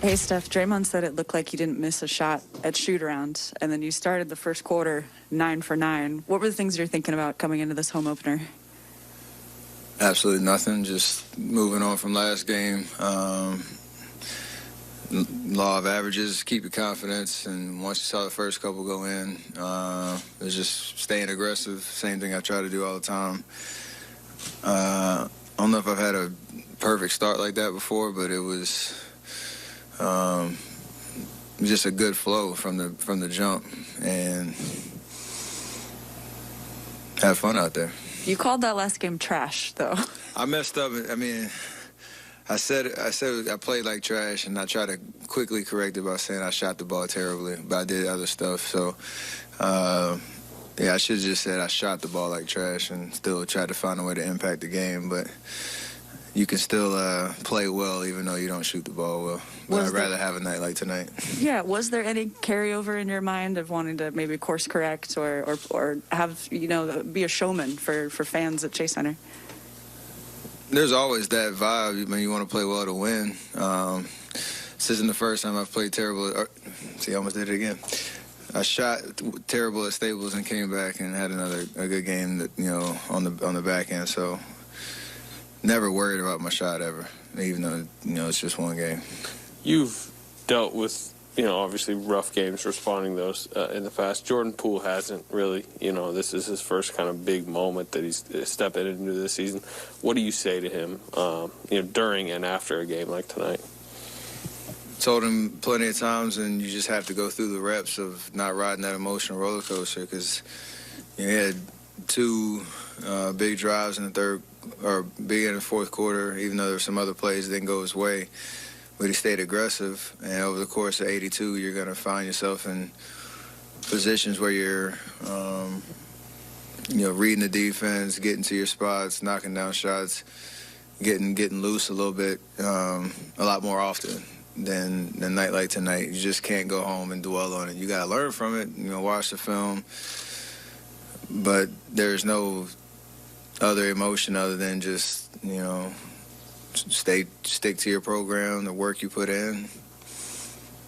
Hey, Steph, Draymond said it looked like you didn't miss a shot at shoot-around, and then you started the first quarter 9 for 9. What were the things you're thinking about coming into this home opener? Absolutely nothing, just moving on from last game. Law of averages, keep your confidence, and once you saw the first couple go in, it was just staying aggressive, same thing I try to do all the time. I don't know if I've had a perfect start like that before, but it was just a good flow from the jump, and have fun out there. You called that last game trash, though. I messed up. I mean, I said I played like trash, and I tried to quickly correct it by saying I shot the ball terribly, but I did other stuff. So, yeah, I should have just said I shot the ball like trash and still tried to find a way to impact the game. But you can still play well even though you don't shoot the ball well. But I'd rather have a night like tonight. Yeah, was there any carryover in your mind of wanting to maybe course correct or have, be a showman for fans at Chase Center? There's always that vibe. I mean, you want to play well to win. This isn't the first time I've played terrible. See, I almost did it again. I shot terrible at Staples and came back and had a good game that, on the back end. So never worried about my shot ever, even though, it's just one game. You've dealt with, obviously rough games, responding those in the past. Jordan Poole hasn't really. This is his first kind of big moment that he's stepping into this season. What do you say to him, during and after a game like tonight? Told him plenty of times, and you just have to go through the reps of not riding that emotional roller coaster, because he had two big drives in the third or beginning of the fourth quarter, even though there were some other plays that didn't go his way. But he stayed aggressive, and over the course of 82, you're going to find yourself in positions where you're, reading the defense, getting to your spots, knocking down shots, getting loose a little bit, a lot more often than a night like tonight. You just can't go home and dwell on it. You got to learn from it, watch the film, but there's no other emotion other than just, stick to your program, the work you put in,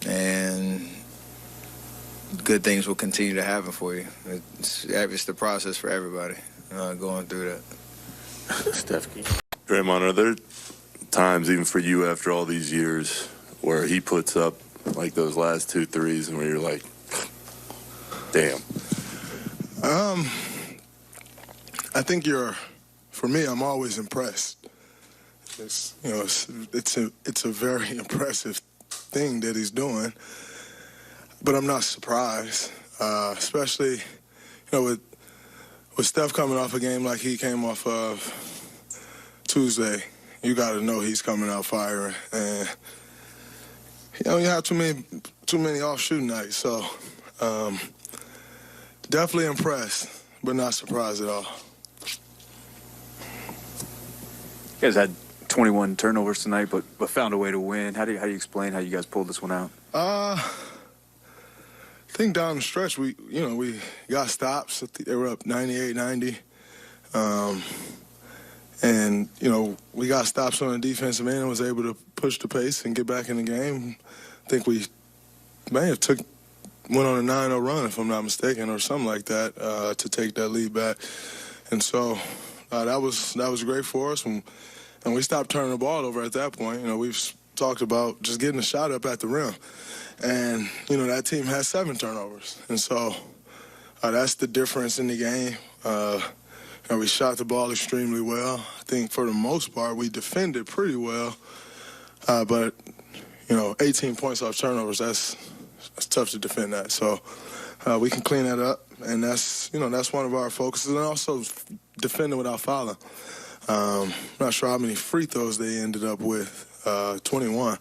and good things will continue to happen for you. It's the process for everybody going through that. Stephanie. Draymond, are there times, even for you after all these years, where he puts up like those last 2 threes and where you're like, damn? I think for me, I'm always impressed. It's a very impressive thing that he's doing, but I'm not surprised, especially with Steph coming off a game like he came off of Tuesday. You got to know he's coming out firing, and you have too many off shooting nights. So definitely impressed, but not surprised at all. You guys had 21 turnovers tonight, but found a way to win. How do you explain how you guys pulled this one out? I think down the stretch we got stops. They were up 98-90. And we got stops on the defensive end and was able to push the pace and get back in the game. I think we may have went on a 9-0 run, if I'm not mistaken, or something like that, to take that lead back. And so that was great for us. And we stopped turning the ball over at that point. We've talked about just getting a shot up at the rim. And, that team has 7 turnovers. And so that's the difference in the game. We shot the ball extremely well. I think for the most part we defended pretty well. But, 18 points off turnovers, that's tough to defend that. So we can clean that up. And that's one of our focuses. And also defending without fouling. Not sure how many free throws they ended up with, 21.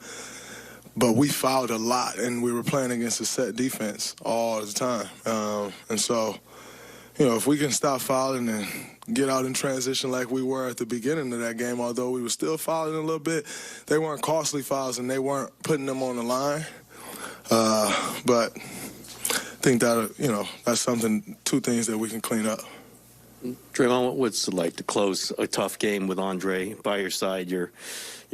But we fouled a lot, and we were playing against a set defense all the time. And so, if we can stop fouling and get out in transition like we were at the beginning of that game, although we were still fouling a little bit, they weren't costly fouls, and they weren't putting them on the line. But I think that, that's 2 things that we can clean up. Draymond, what's it like to close a tough game with Andre by your side? You're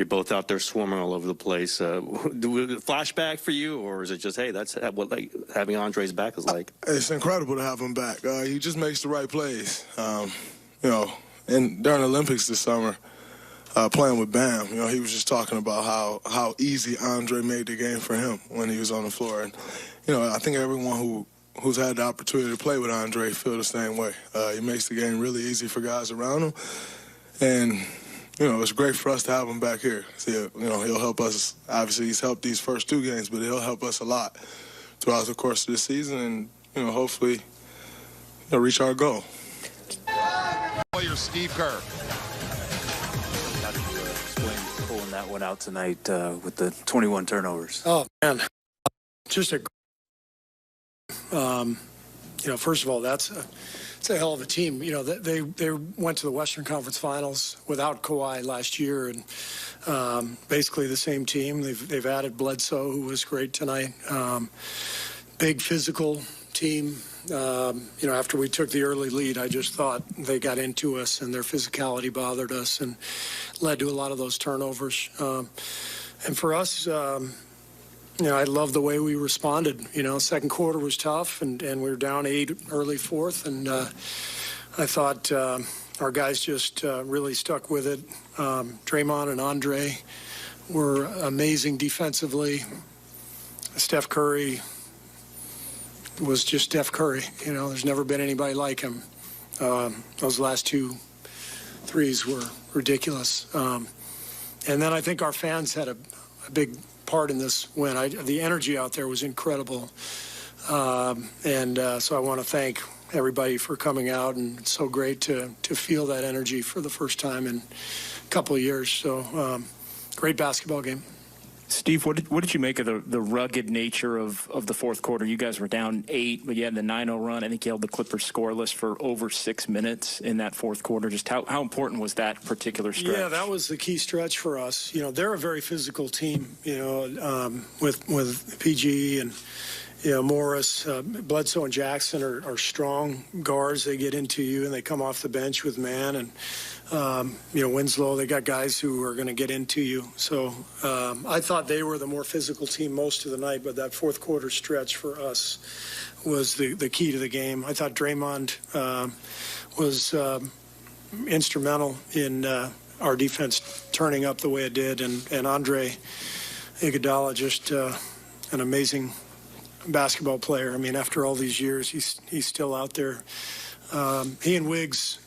both out there swarming all over the place. Flashback for you, or is it just, hey, that's what like having Andre's back is like? It's incredible to have him back. He just makes the right plays. You know, and during the Olympics this summer, playing with Bam, you know, he was just talking about how easy Andre made the game for him when he was on the floor. And, you know, I think everyone who's had the opportunity to play with Andre feel the same way. He makes the game really easy for guys around him. And, you know, it's great for us to have him back here. So, you know, he'll help us. Obviously, he's helped these first 2 games, but he'll help us a lot throughout the course of the season and, you know, hopefully reach our goal. Player Steve Kerr. How did you explain pulling that one out tonight with the 21 turnovers? Oh, man. Just a you know, first of all, it's a hell of a team. You know, they went to the Western Conference Finals without Kawhi last year, and basically the same team. They've added Bledsoe, who was great tonight. Big physical team. You know, after we took the early lead, I just thought they got into us, and their physicality bothered us and led to a lot of those turnovers. And for us, you know, I love the way we responded. You know, second quarter was tough, and we were down 8 early fourth, and I thought our guys just really stuck with it. Draymond and Andre were amazing defensively. Steph Curry was just Steph Curry. You know, there's never been anybody like him. Those last 2 threes were ridiculous. And then I think our fans had a big part in this win. The energy out there was incredible. And so I want to thank everybody for coming out, and it's so great to feel that energy for the first time in a couple of years. So great basketball game. Steve, what did you make of the rugged nature of the fourth quarter? You guys were down 8, but you had the 9-0 run. I think you held the Clippers scoreless for over 6 minutes in that fourth quarter. Just how important was that particular stretch? Yeah, that was the key stretch for us. You know, they're a very physical team, you know, with PG and, you know, Morris, Bledsoe and Jackson are strong guards. They get into you and they come off the bench with man. And, you know, Winslow, they got guys who are going to get into you. So I thought they were the more physical team most of the night, but that fourth quarter stretch for us was the key to the game. I thought Draymond was instrumental in our defense turning up the way it did. And Andre Iguodala, just an amazing basketball player. I mean, after all these years, he's still out there. He and Wiggs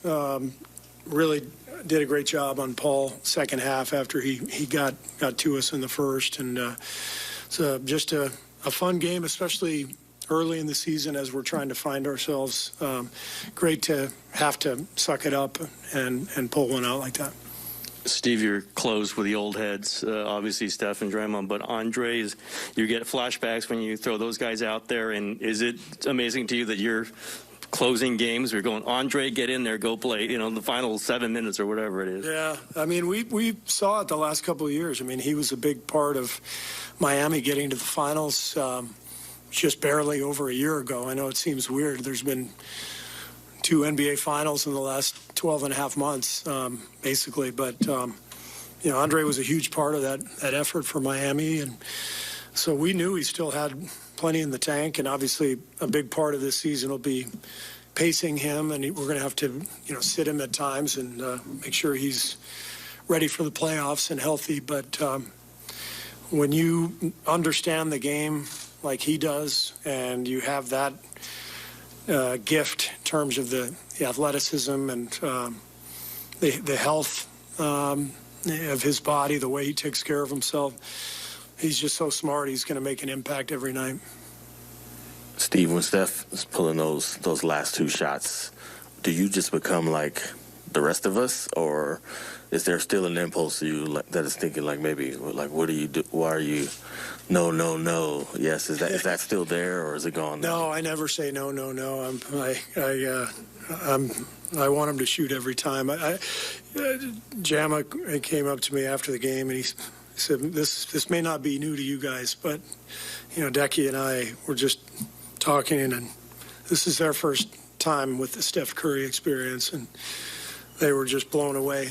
really did a great job on Paul second half after he got to us in the first. And so just a fun game, especially early in the season as we're trying to find ourselves. Great to have to suck it up and pull one out like that. Steve, you're close with the old heads, obviously Steph and Draymond, but Andre's, you get flashbacks when you throw those guys out there. And is it amazing to you that you're closing games? We're going, Andre, get in there, go play, you know, the final 7 minutes or whatever it is. Yeah, I mean, we saw it the last couple of years. I mean, he was a big part of Miami getting to the finals just barely over a year ago. I know it seems weird. There's been 2 NBA finals in the last 12 and a half months, basically. But, you know, Andre was a huge part of that effort for Miami. And so we knew he still had plenty in the tank. And obviously a big part of this season will be pacing him. And we're going to have to, you know, sit him at times and make sure he's ready for the playoffs and healthy. But when you understand the game like he does, and you have that gift in terms of the athleticism and the health of his body, the way he takes care of himself. He's just so smart. He's going to make an impact every night. Steve, when Steph is pulling those last 2 shots, do you just become like the rest of us, or is there still an impulse to you that is thinking like maybe like what do you do? Why are you? No. Yes, is that still there, or is it gone now? No, I never say no. I want him to shoot every time. Jama came up to me after the game and he said, "This may not be new to you guys, but you know, Decky and I were just talking, and this is our first time with the Steph Curry experience, and they were just blown away.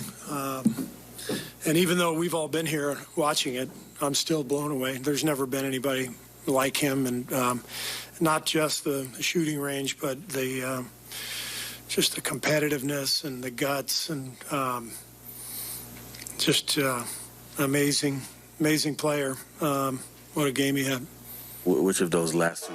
And even though we've all been here watching it, I'm still blown away. There's never been anybody like him, and not just the shooting range, but the just the competitiveness and the guts, and just amazing player. What a game he had. Which of those last two